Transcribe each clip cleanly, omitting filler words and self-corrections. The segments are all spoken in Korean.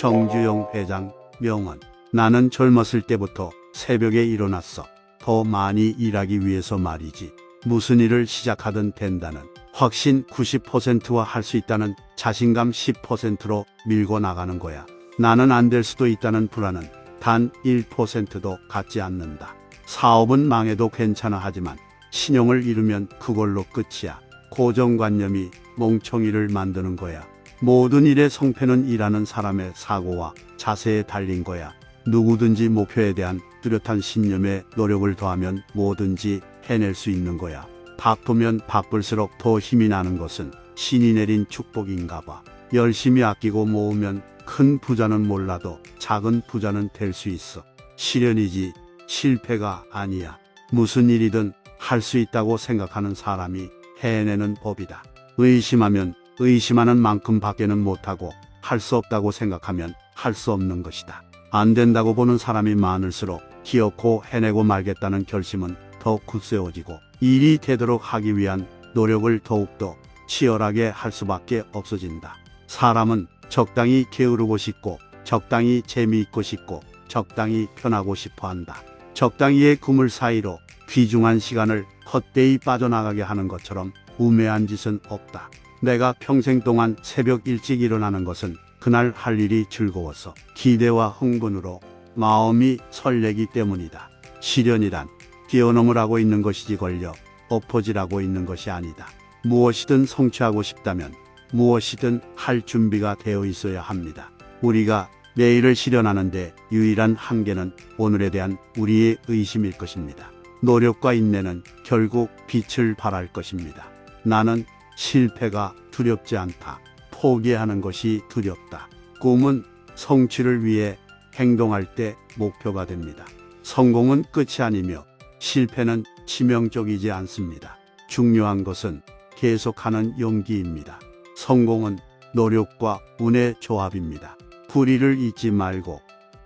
정주영 회장 명언. 나는 젊었을 때부터 새벽에 일어났어. 더 많이 일하기 위해서 말이지. 무슨 일을 시작하든 된다는 확신 90%와 할 수 있다는 자신감 10%로 밀고 나가는 거야. 나는 안 될 수도 있다는 불안은 단 1%도 갖지 않는다. 사업은 망해도 괜찮아 하지만 신용을 잃으면 그걸로 끝이야. 고정관념이 멍청이를 만드는 거야. 모든 일의 성패는 일하는 사람의 사고와 자세에 달린 거야. 누구든지 목표에 대한 뚜렷한 신념에 노력을 더하면 뭐든지 해낼 수 있는 거야. 바쁘면 바쁠수록 더 힘이 나는 것은 신이 내린 축복인가 봐. 열심히 아끼고 모으면 큰 부자는 몰라도 작은 부자는 될 수 있어. 실현이지 실패가 아니야. 무슨 일이든 할 수 있다고 생각하는 사람이 해내는 법이다. 의심하면 의심하는 만큼 밖에는 못하고 할 수 없다고 생각하면 할 수 없는 것이다. 안 된다고 보는 사람이 많을수록 기어코 해내고 말겠다는 결심은 더 굳세워지고 일이 되도록 하기 위한 노력을 더욱더 치열하게 할 수밖에 없어진다. 사람은 적당히 게으르고 싶고 적당히 재미있고 싶고 적당히 편하고 싶어 한다. 적당히의 그물 사이로 귀중한 시간을 헛되이 빠져나가게 하는 것처럼 우매한 짓은 없다. 내가 평생 동안 새벽 일찍 일어나는 것은 그날 할 일이 즐거워서 기대와 흥분으로 마음이 설레기 때문이다. 실현이란 뛰어넘으라고 있는 것이지 걸려 엎어지라고 있는 것이 아니다. 무엇이든 성취하고 싶다면 무엇이든 할 준비가 되어 있어야 합니다. 우리가 내일을 실현하는데 유일한 한계는 오늘에 대한 우리의 의심일 것입니다. 노력과 인내는 결국 빛을 발할 것입니다. 나는 실패가 두렵지 않다. 포기하는 것이 두렵다. 꿈은 성취를 위해 행동할 때 목표가 됩니다. 성공은 끝이 아니며 실패는 치명적이지 않습니다. 중요한 것은 계속하는 용기입니다. 성공은 노력과 운의 조합입니다. 불의를 잊지 말고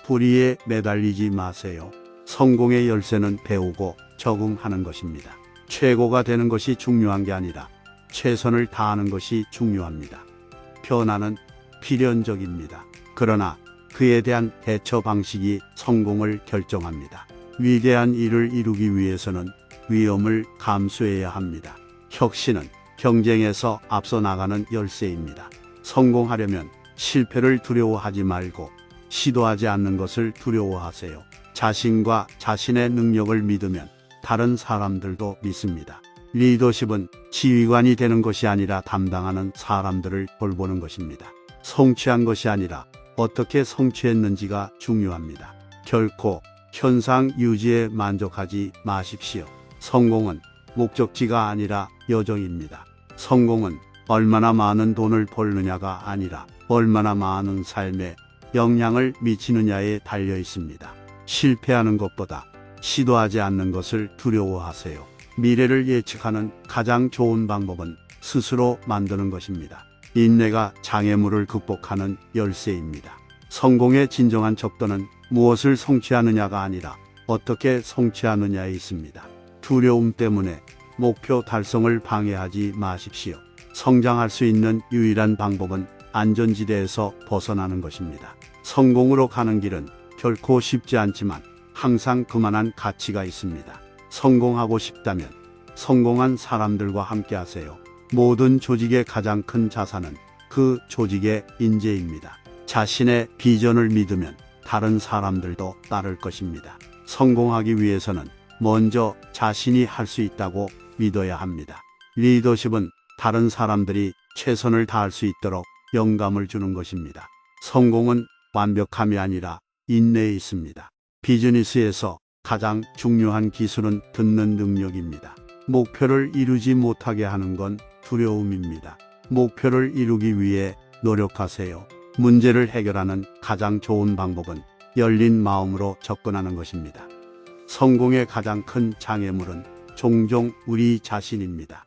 불의에 매달리지 마세요. 성공의 열쇠는 배우고 적응하는 것입니다. 최고가 되는 것이 중요한 게 아니라 최선을 다하는 것이 중요합니다. 변화는 필연적입니다. 그러나 그에 대한 대처 방식이 성공을 결정합니다. 위대한 일을 이루기 위해서는 위험을 감수해야 합니다. 혁신은 경쟁에서 앞서 나가는 열쇠입니다. 성공하려면 실패를 두려워하지 말고 시도하지 않는 것을 두려워하세요. 자신과 자신의 능력을 믿으면 다른 사람들도 믿습니다. 리더십은 지휘관이 되는 것이 아니라 담당하는 사람들을 돌보는 것입니다. 성취한 것이 아니라 어떻게 성취했는지가 중요합니다. 결코 현상 유지에 만족하지 마십시오. 성공은 목적지가 아니라 여정입니다. 성공은 얼마나 많은 돈을 벌느냐가 아니라 얼마나 많은 삶에 영향을 미치느냐에 달려 있습니다. 실패하는 것보다 시도하지 않는 것을 두려워하세요. 미래를 예측하는 가장 좋은 방법은 스스로 만드는 것입니다. 인내가 장애물을 극복하는 열쇠입니다. 성공의 진정한 척도는 무엇을 성취하느냐가 아니라 어떻게 성취하느냐에 있습니다. 두려움 때문에 목표 달성을 방해하지 마십시오. 성장할 수 있는 유일한 방법은 안전지대에서 벗어나는 것입니다. 성공으로 가는 길은 결코 쉽지 않지만 항상 그만한 가치가 있습니다. 성공하고 싶다면 성공한 사람들과 함께 하세요. 모든 조직의 가장 큰 자산은 그 조직의 인재입니다. 자신의 비전을 믿으면 다른 사람들도 따를 것입니다. 성공하기 위해서는 먼저 자신이 할 수 있다고 믿어야 합니다. 리더십은 다른 사람들이 최선을 다할 수 있도록 영감을 주는 것입니다. 성공은 완벽함이 아니라 인내에 있습니다. 비즈니스에서 가장 중요한 기술은 듣는 능력입니다. 목표를 이루지 못하게 하는 건 두려움입니다. 목표를 이루기 위해 노력하세요. 문제를 해결하는 가장 좋은 방법은 열린 마음으로 접근하는 것입니다. 성공의 가장 큰 장애물은 종종 우리 자신입니다.